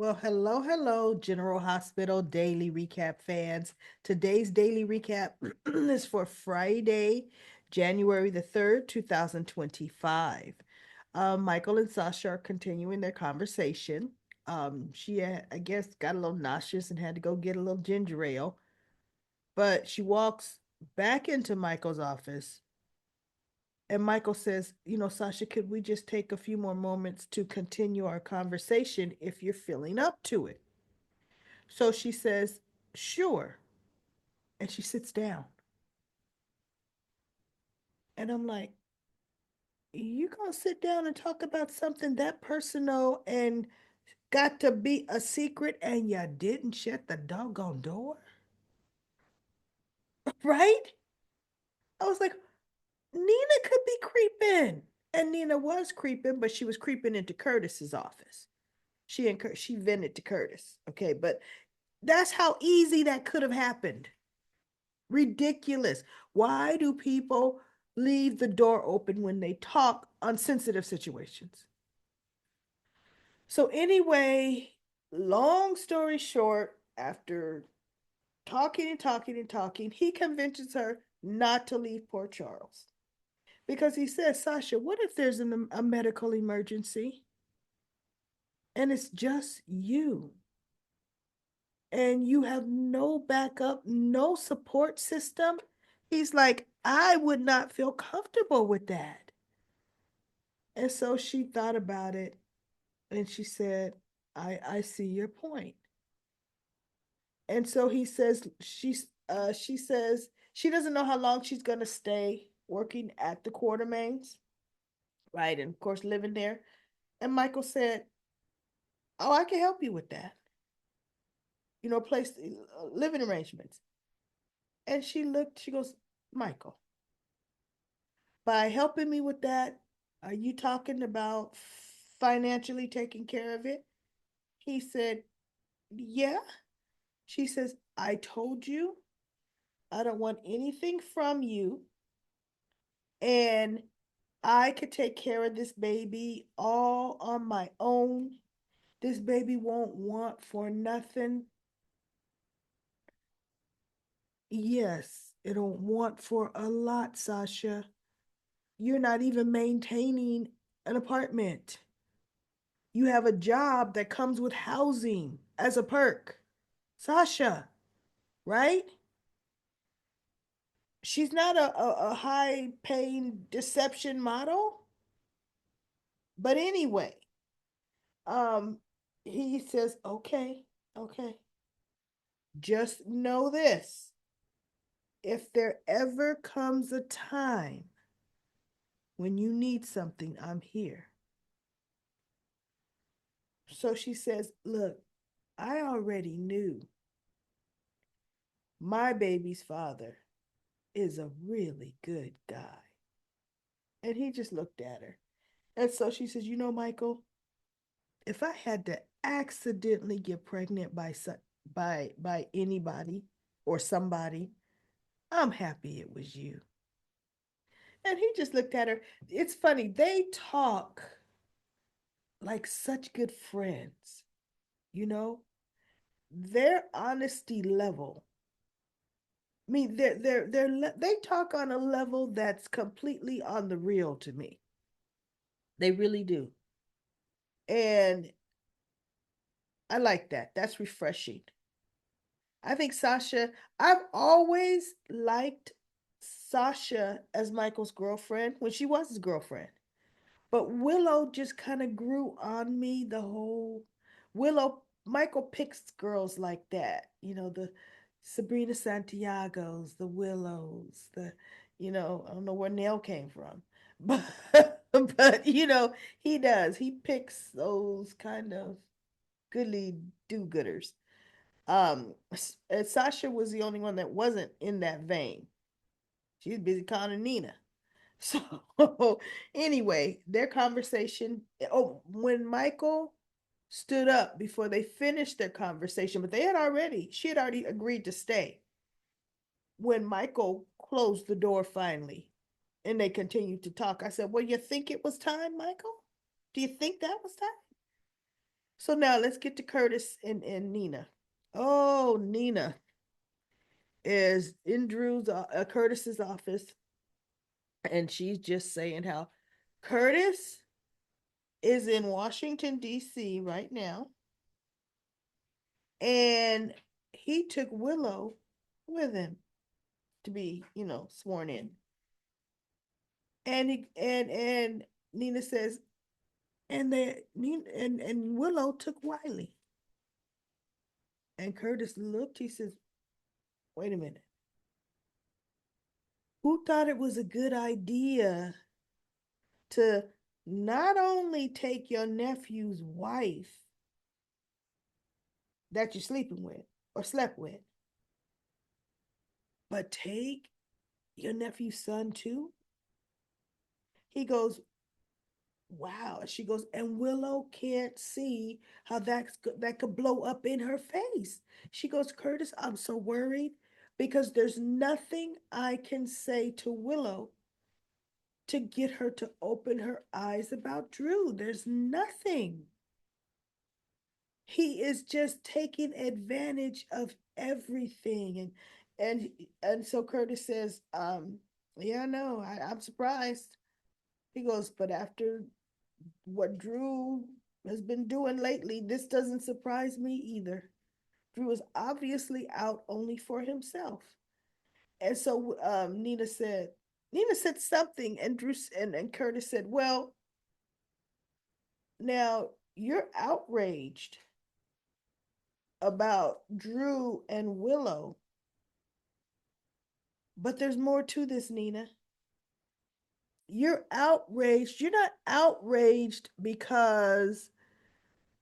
Well, hello, General Hospital Daily Recap fans. Today's daily recap is for Friday, January the 3rd, 2025. Michael and Sasha are continuing their conversation. I guess, got a little nauseous and had to go get a little ginger ale, but she walks back into Michael's office. And Michael says, Sasha, could we just take a few more moments to continue our conversation if you're feeling up to it? So she says, sure. And she sits down. And I'm like, you gonna sit down and talk about something that personal and got to be a secret and you didn't shut the doggone door? Right? I was like, Nina could be creeping. And Nina was creeping, but she was creeping into Curtis's office. She vented to Curtis. Okay, but that's how easy that could have happened. Ridiculous. Why do people leave the door open when they talk on sensitive situations? So, anyway, long story short, after talking and talking and talking, he convinces her not to leave Port Charles because he says, Sasha, what if there's a medical emergency and it's just you? And you have no backup, no support system. He's like, I would not feel comfortable with that. And so she thought about it and she said, I see your point. And so she says she doesn't know how long she's gonna stay working at the Quartermains, right? And of course living there. And Michael said, oh, I can help you with that. Place living arrangements. And she goes, Michael, by helping me with that, are you talking about financially taking care of it? He said, yeah. She says, I told you I don't want anything from you. And I could take care of this baby all on my own. This baby won't want for nothing. Yes, it'll want for a lot, Sasha. You're not even maintaining an apartment. You have a job that comes with housing as a perk. Sasha, right? She's not a high paying deception model. But anyway, um, he says, okay, okay. Just know this. If there ever comes a time when you need something, I'm here. So she says, look, I already knew my baby's father is a really good guy. And he just looked at her. And so she says, Michael, if I had to accidentally get pregnant by anybody or somebody, I'm happy it was you. And he just looked at her. It's funny, they talk like such good friends, you know? Their honesty level. I mean, they talk on a level that's completely on the real to me. They really do. And I like that. That's refreshing. I think I've always liked Sasha as Michael's girlfriend when she was his girlfriend. But Willow just kind of grew on me the whole Michael picks girls like that, the Sabrina Santiago's, the Willows, I don't know where Nell came from, but he does. He picks those kind of goodly do-gooders. Sasha was the only one that wasn't in that vein. She's busy calling Nina. So anyway, their conversation. Oh, when Michael stood up before they finished their conversation, but she had already agreed to stay. When Michael closed the door finally and they continued to talk, I said, well, you think it was time, Michael? Do you think that was time? So now let's get to Curtis and Nina. Oh, Nina is in Curtis's office, and she's just saying how Curtis is in Washington D.C. right now, and he took Willow with him to be, sworn in. And Nina says, and Willow took Wiley. And Curtis looked. He says, "Wait a minute. Who thought it was a good idea to not only take your nephew's wife that you're sleeping with or slept with, but take your nephew's son too?" He goes, "Wow." She goes, "And Willow can't see how that could blow up in her face." She goes, "Curtis, I'm so worried because there's nothing I can say to Willow to get her to open her eyes about Drew. There's nothing. He is just taking advantage of everything." And so Curtis says, "Yeah, no, I'm surprised." He goes, "But after what Drew has been doing lately, this doesn't surprise me either. Drew is obviously out only for himself." And so Nina said something, and and Curtis said, "Well, now you're outraged about Drew and Willow, but there's more to this, Nina. You're outraged. You're not outraged because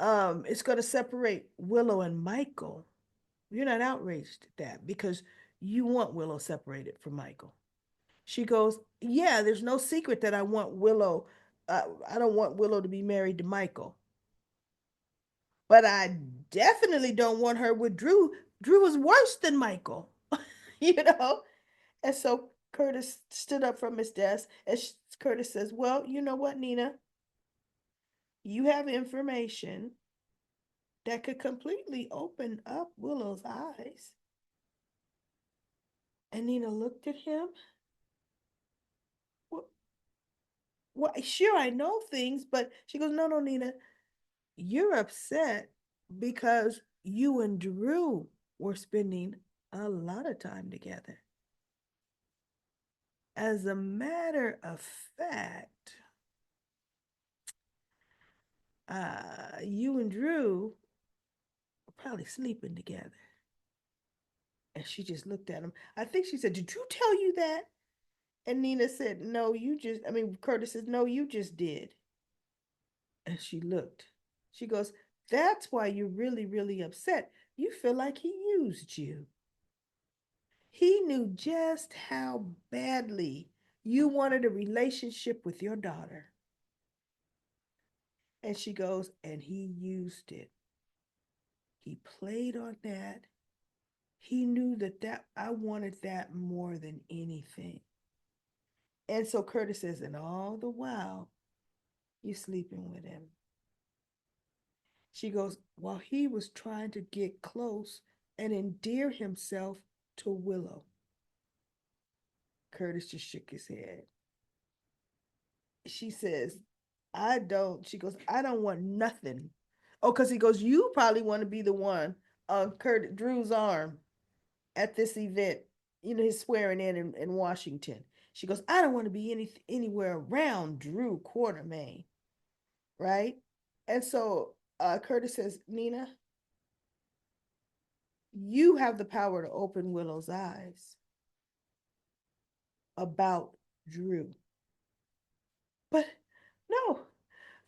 it's going to separate Willow and Michael. You're not outraged at that because you want Willow separated from Michael." She goes, "Yeah, there's no secret that I want Willow. I don't want Willow to be married to Michael, but I definitely don't want her with Drew. Drew is worse than Michael." you know? And so Curtis stood up from his desk, and Curtis says, "Well, you know what, Nina? You have information that could completely open up Willow's eyes." And Nina looked at him. "Well, sure, I know things," but she goes, "No, no, Nina, you're upset because you and Drew were spending a lot of time together. As a matter of fact, you and Drew were probably sleeping together." And she just looked at him. I think she said, "Did Drew tell you that?" And Nina said, "No, Curtis says, no, you just did." And she looked. She goes, "That's why you're really, really upset. You feel like he used you. He knew just how badly you wanted a relationship with your daughter." And she goes, "And he used it. He played on that. He knew that I wanted that more than anything." And so Curtis says, "And all the while, you sleeping with him." She goes, "While he was trying to get close and endear himself to Willow." Curtis just shook his head. She says, she goes, "I don't want nothing." Oh, because he goes, "You probably want to be the one on Drew's arm at this event, his swearing in Washington." She goes, "I don't want to be anywhere around Drew Quartermain." Right? And so Curtis says, "Nina, you have the power to open Willow's eyes about Drew." "But no,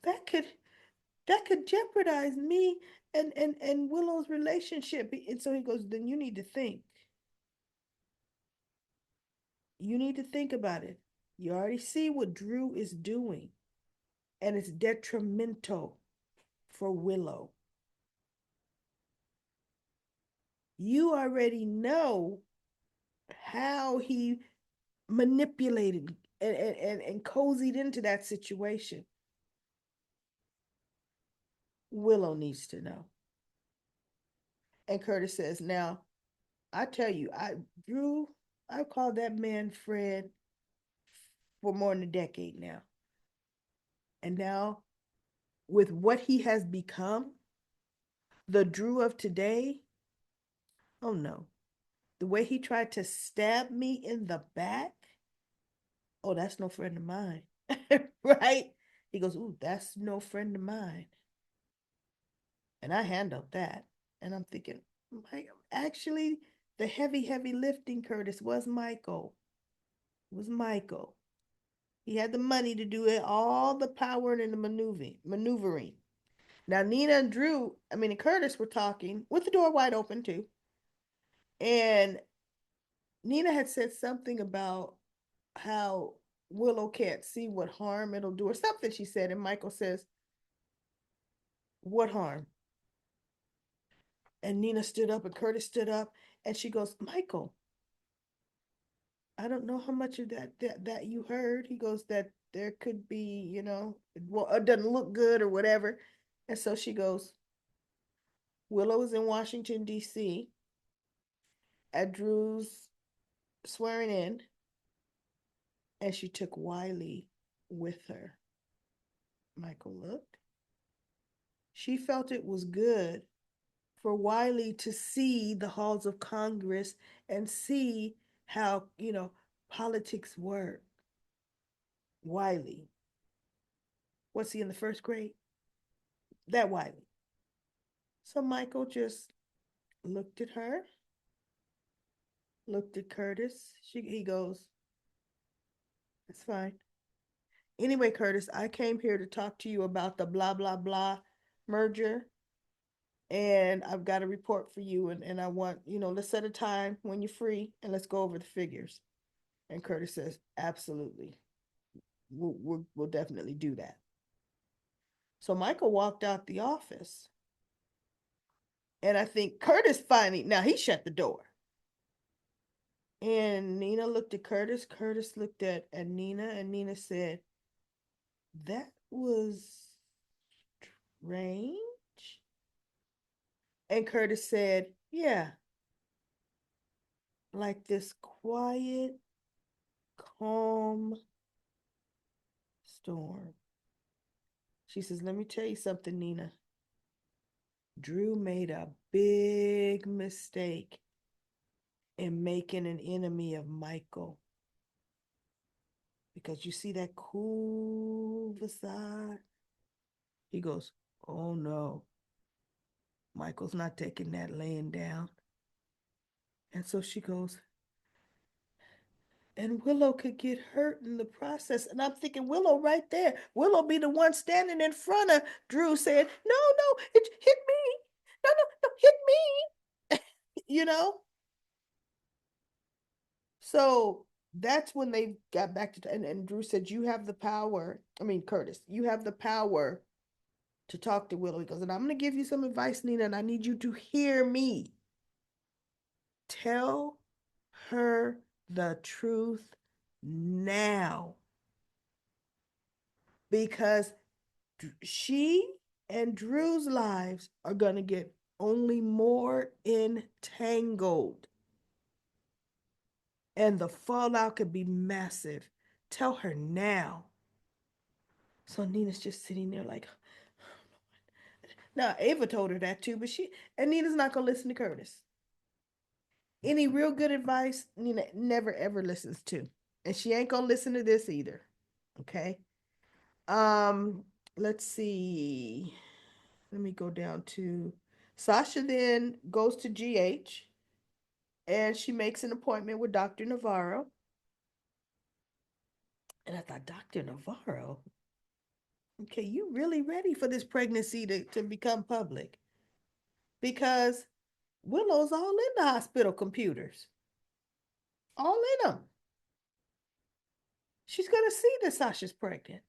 that could jeopardize me and Willow's relationship." And so he goes, "Then you need to think. You need to think about it. You already see what Drew is doing, and it's detrimental for Willow. You already know how he manipulated and cozied into that situation. Willow needs to know. And Curtis says, now, I tell you, Drew, I've called that man Fred for more than a decade now. And now, with what he has become, the Drew of today, oh no. The way he tried to stab me in the back, oh, that's no friend of mine. Right? He goes, ooh, that's no friend of mine. And I handled that. And I'm thinking, actually, the heavy, heavy lifting, Curtis, was Michael. It was Michael. He had the money to do it, all the power and the maneuvering. Now, Nina and Drew, I mean, and Curtis were talking with the door wide open too. And Nina had said something about how Willow can't see what harm it'll do, or something she said. And Michael says, what harm? And Nina stood up and Curtis stood up and she goes, Michael, I don't know how much of that you heard. He goes, that there could be, well, it doesn't look good or whatever. And so she goes, Willow is in Washington, D.C. at Drew's swearing in, and she took Wiley with her. Michael looked. She felt it was good for Wiley to see the halls of Congress and see how, politics work. Wiley. What's he in the first grade? That Wiley. So Michael just looked at her, looked at Curtis. He goes, it's fine. Anyway, Curtis, I came here to talk to you about the blah, blah, blah merger. And I've got a report for you. And I want, let's set a time when you're free and let's go over the figures. And Curtis says, absolutely. We'll definitely do that. So Michael walked out the office. And I think Curtis finally, now he shut the door. And Nina looked at Curtis. Curtis looked at Nina, and Nina said, that was strange. And Curtis said, yeah, like this quiet, calm storm. She says, let me tell you something, Nina. Drew made a big mistake in making an enemy of Michael. Because you see that cool facade? He goes, oh no, Michael's not taking that laying down. And so she goes, and Willow could get hurt in the process. And I'm thinking, Willow right there. Willow be the one standing in front of Drew saying, no, no, it hit me. No, no, no, hit me. you know? So that's when they got back to, and Drew said, you have the power. I mean, Curtis, you have the power to talk to Willow. He goes, and I'm going to give you some advice, Nina, and I need you to hear me. Tell her the truth now. Because she and Drew's lives are going to get only more entangled. And the fallout could be massive. Tell her now. So Nina's just sitting there like, now Ava told her that too, but and Nina's not gonna listen to Curtis. Any real good advice, Nina never ever listens to. And she ain't gonna listen to this either. Okay. Um, let's see. Let me go down to Sasha then goes to GH and she makes an appointment with Dr. Navarro. And I thought, Dr. Navarro, okay, you really ready for this pregnancy to become public? Because Willow's all in the hospital computers, all in them. She's going to see that Sasha's pregnant,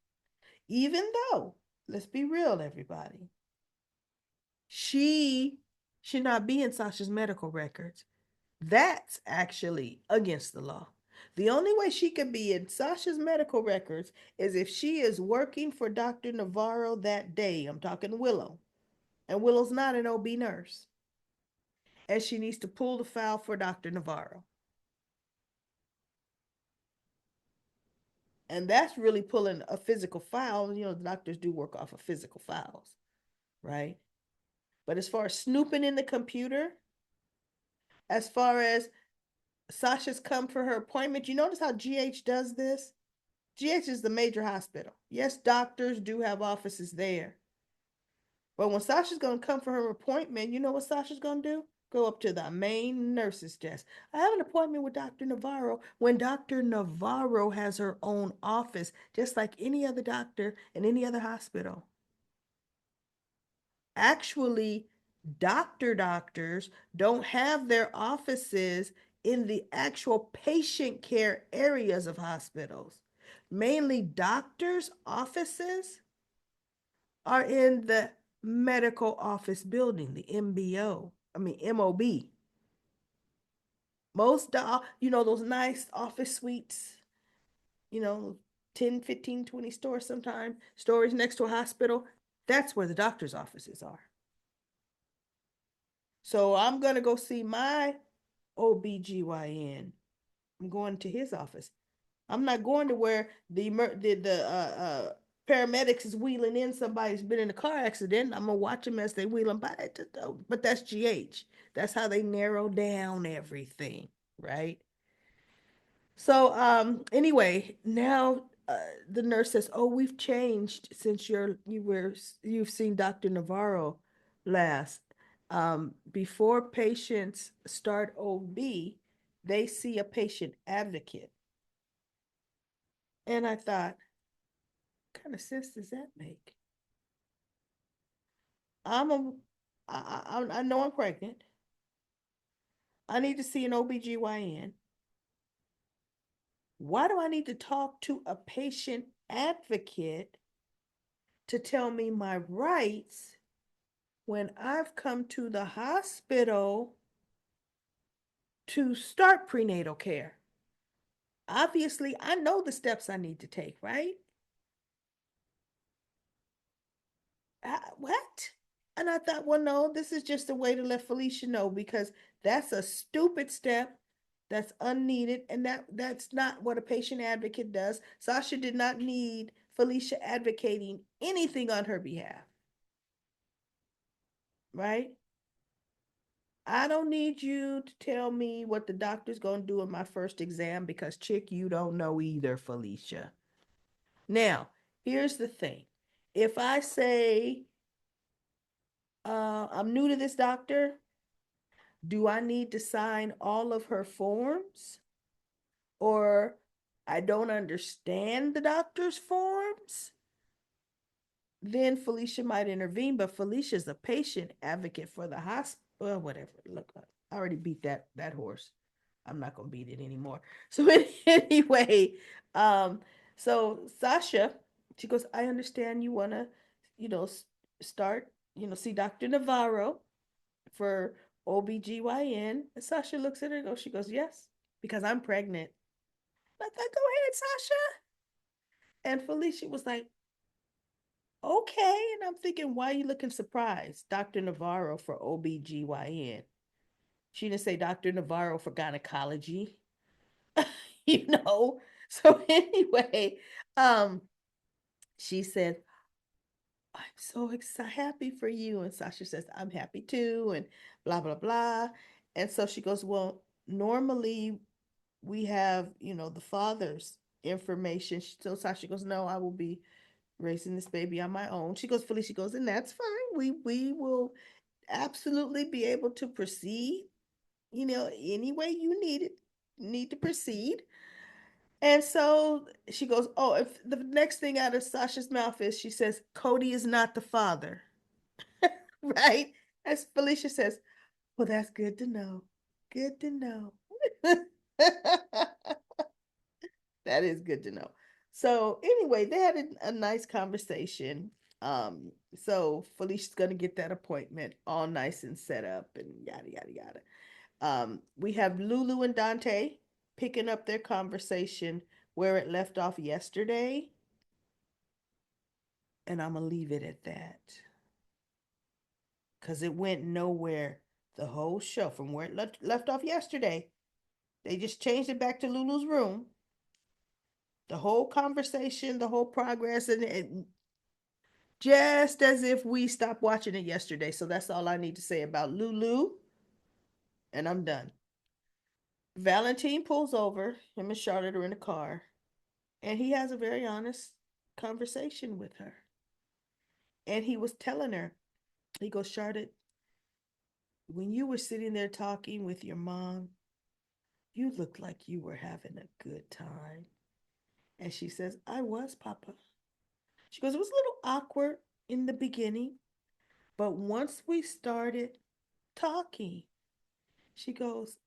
even though, let's be real, everybody, she should not be in Sasha's medical records. That's actually against the law. The only way she could be in Sasha's medical records is if she is working for Dr. Navarro that day. I'm talking Willow. And Willow's not an OB nurse. And she needs to pull the file for Dr. Navarro. And that's really pulling a physical file. You know, the doctors do work off of physical files, right? But as far as snooping in the computer, as far as Sasha's come for her appointment, you notice how GH does this? GH is the major hospital. Yes, doctors do have offices there. But when Sasha's going to come for her appointment, you know what Sasha's going to do? Go up to the main nurse's desk. I have an appointment with Dr. Navarro when Dr. Navarro has her own office, just like any other doctor in any other hospital. Actually, doctors don't have their offices in the actual patient care areas of hospitals. Mainly doctors' offices are in the medical office building, the MOB. Most, those nice office suites, you know, 10, 15, 20 stores sometimes, stores next to a hospital. That's where the doctor's offices are. So I'm going to go see my OBGYN. I'm going to his office. I'm not going to where the paramedics is wheeling in somebody who's been in a car accident. I'm gonna watch them as they wheel them by. But that's GH. That's how they narrow down everything, right? So anyway, now the nurse says, "Oh, we've changed since you've seen Dr. Navarro last. Before patients start OB, they see a patient advocate." And I thought, what kind of sense does that make? I'm a I know I'm pregnant. I need to see an OBGYN. Why do I need to talk to a patient advocate to tell me my rights when I've come to the hospital to start prenatal care? Obviously, I know the steps I need to take, right? What? And I thought, well, no, this is just a way to let Felicia know because that's a stupid step. That's unneeded. And that's not what a patient advocate does. Sasha did not need Felicia advocating anything on her behalf, right? I don't need you to tell me what the doctor's going to do in my first exam because, chick, you don't know either, Felicia. Now, here's the thing. If I say, I'm new to this doctor, do I need to sign all of her forms? Or I don't understand the doctor's forms? Then Felicia might intervene, but Felicia's a patient advocate for the hospital. Well, whatever. Look, I already beat that horse. I'm not gonna beat it anymore. So anyway, um, so Sasha, she goes, I understand you wanna, you know, start, see Dr. Navarro for OBGYN. And Sasha looks at her and goes, she goes, yes, because I'm pregnant. Like, go ahead, Sasha. And Felicia was like, okay. And I'm thinking, why are you looking surprised? Dr. Navarro for OBGYN. She didn't say Dr. Navarro for gynecology, you know? So anyway, um, she said, I'm so excited, happy for you. And Sasha says, I'm happy too, and blah, blah, blah. And so she goes, well, normally we have, the father's information. So Sasha goes, no, I will be raising this baby on my own. She goes, Felicia goes, and that's fine. We will absolutely be able to proceed, any way you need to proceed. And so she goes, oh, if the next thing out of Sasha's mouth is she says, Cody is not the father, right? As Felicia says, well, that's good to know. Good to know. That is good to know. So anyway, they had a nice conversation. So Felicia's gonna get that appointment all nice and set up and yada yada yada. We have Lulu and Dante picking up their conversation where it left off yesterday, and I'm gonna leave it at that. because it went nowhere the whole show from where it left off yesterday. They just changed it back to Lulu's room. The whole conversation, the whole progress, and just as if we stopped watching it yesterday. So that's all I need to say about Lulu, and I'm done. Valentine pulls over. Him and Charlotte are in the car, and he has a very honest conversation with her. And he was telling her, he goes, Charlotte, when you were sitting there talking with your mom, you looked like you were having a good time. And she says, I was, Papa. She goes, it was a little awkward in the beginning, but once we started talking, she goes,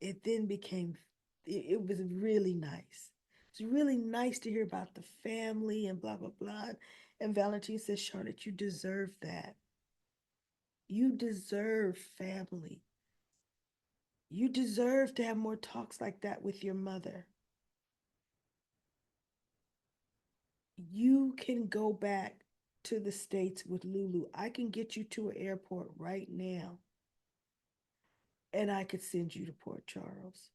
it then became, it was really nice. It's really nice to hear about the family and blah, blah, blah. And Valentine says, Charlotte, you deserve that. You deserve family. You deserve to have more talks like that with your mother. You can go back to the States with Lulu. I can get you to an airport right now, and I could send you to Port Charles.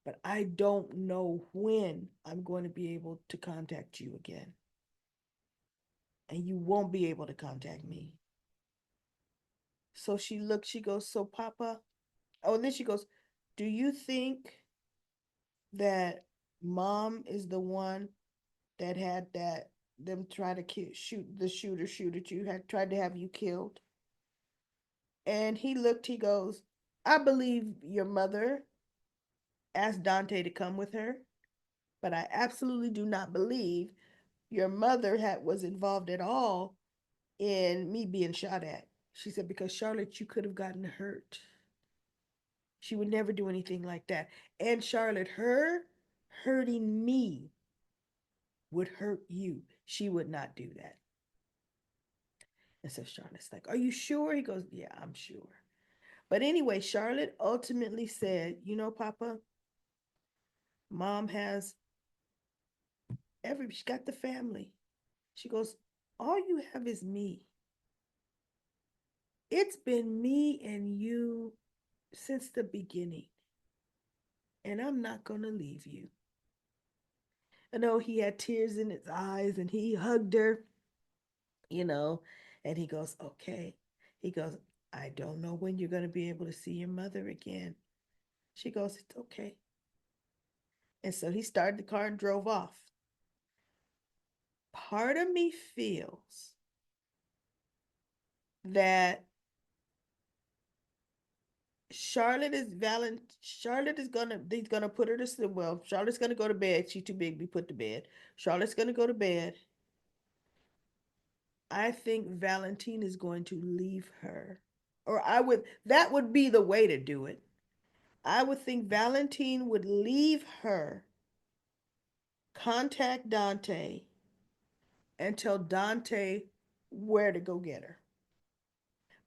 But I don't know when I'm going to be able to contact you again. And you won't be able to contact me. So she looks, she goes, so Papa, oh, and then she goes, do you think that mom is the one that had that, them try to shoot, the shoot at you, had tried to have you killed? And he looked, he goes, I believe your mother asked Dante to come with her, but I absolutely do not believe your mother was involved at all in me being shot at. She said, because Charlotte, you could have gotten hurt. She would never do anything like that. And Charlotte, her hurting me would hurt you. She would not do that. And so Charlotte's like, are you sure? He goes, yeah, I'm sure. But anyway, Charlotte ultimately said, you know, Papa, mom has she got the family. She goes, all you have is me. It's been me and you since the beginning, and I'm not going to leave you. I know he had tears in his eyes and he hugged her, you know, and he goes, okay. He goes, I don't know when you're going to be able to see your mother again. She goes, it's okay. And so he started the car and drove off. Part of me feels that Charlotte is gonna, he's gonna put her to sleep. Well, Charlotte's gonna go to bed. She's too big to be put to bed. Charlotte's gonna go to bed. I think Valentine is going to leave her. Or that would be the way to do it. I would think Valentine would leave her, contact Dante, and tell Dante where to go get her.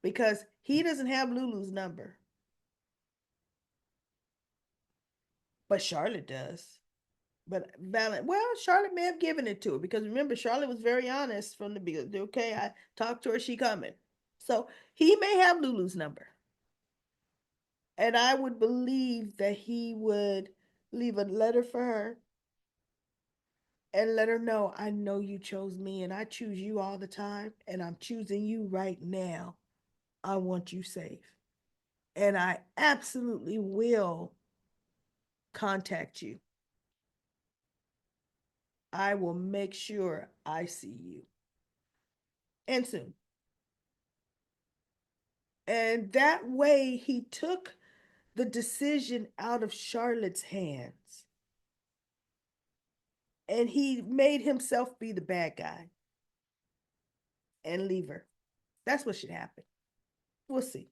Because he doesn't have Lulu's number, but Charlotte does. But Charlotte may have given it to her because remember, Charlotte was very honest from the beginning. Okay, I talked to her, she coming. So he may have Lulu's number. And I would believe that he would leave a letter for her and let her know, I know you chose me and I choose you all the time, and I'm choosing you right now. I want you safe. And I absolutely will contact you. I will make sure I see you. And soon. And that way he took the decision out of Charlotte's hands. And he made himself be the bad guy and leave her. That's what should happen. We'll see.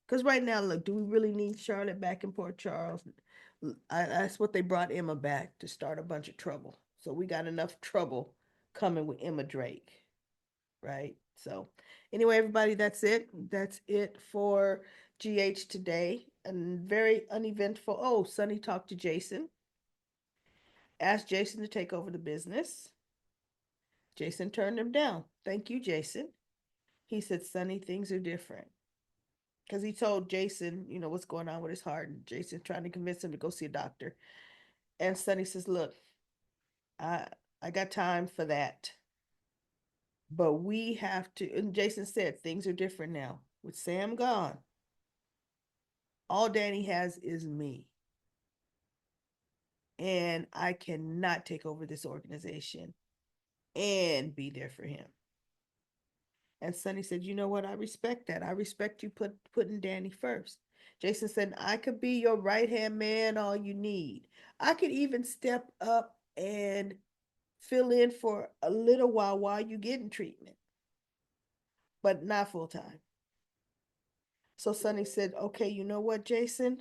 Because right now, look, do we really need Charlotte back in Port Charles? That's what they brought Emma back to start a bunch of trouble. So we got enough trouble coming with Emma Drake, right? So, anyway, everybody, that's it. That's it for GH today. And very uneventful. Oh, Sonny talked to Jason, asked Jason to take over the business. Jason turned him down. Thank you, Jason. He said, Sonny, things are different. Because he told Jason, what's going on with his heart. And Jason trying to convince him to go see a doctor. And Sonny says, look, I I got time for that. But we have to, and Jason said, things are different now. With Sam gone, all Danny has is me. And I cannot take over this organization and be there for him. And Sonny said, you know what? I respect that. I respect you putting Danny first. Jason said, I could be your right hand man, all you need. I could even step up and fill in for a little while you getting treatment, but not full time. So Sonny said, okay, you know what, Jason?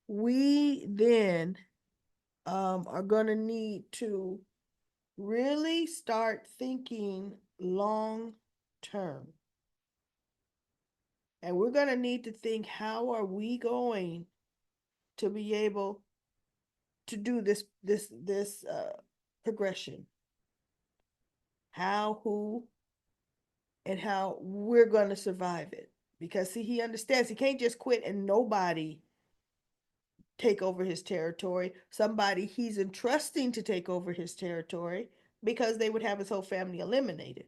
We then are going to need to really start thinking long term. And we're going to need to think, how are we going to be able to do this progression? How, who, and how we're going to survive it? Because see, he understands he can't just quit and nobody take over his territory. Somebody he's entrusting to take over his territory, because they would have his whole family eliminated.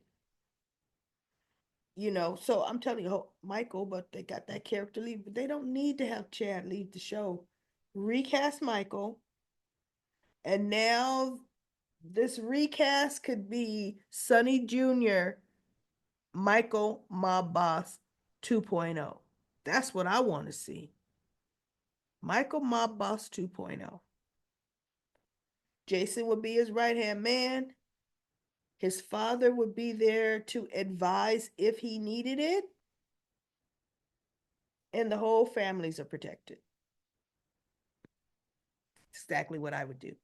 So I'm telling you, Michael, but they got that character leave, but they don't need to have Chad leave the show. Recast Michael, and now this recast could be Sonny Jr., Michael Mob Boss 2.0. That's what I want to see. Michael Mob Boss 2.0. Jason would be his right hand man. His father would be there to advise if he needed it, and the whole families are protected. Exactly what I would do.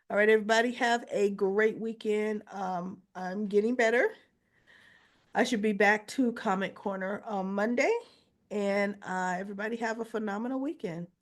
All right, everybody, have a great weekend. I'm getting better. I should be back to Comment Corner on Monday. And everybody have a phenomenal weekend.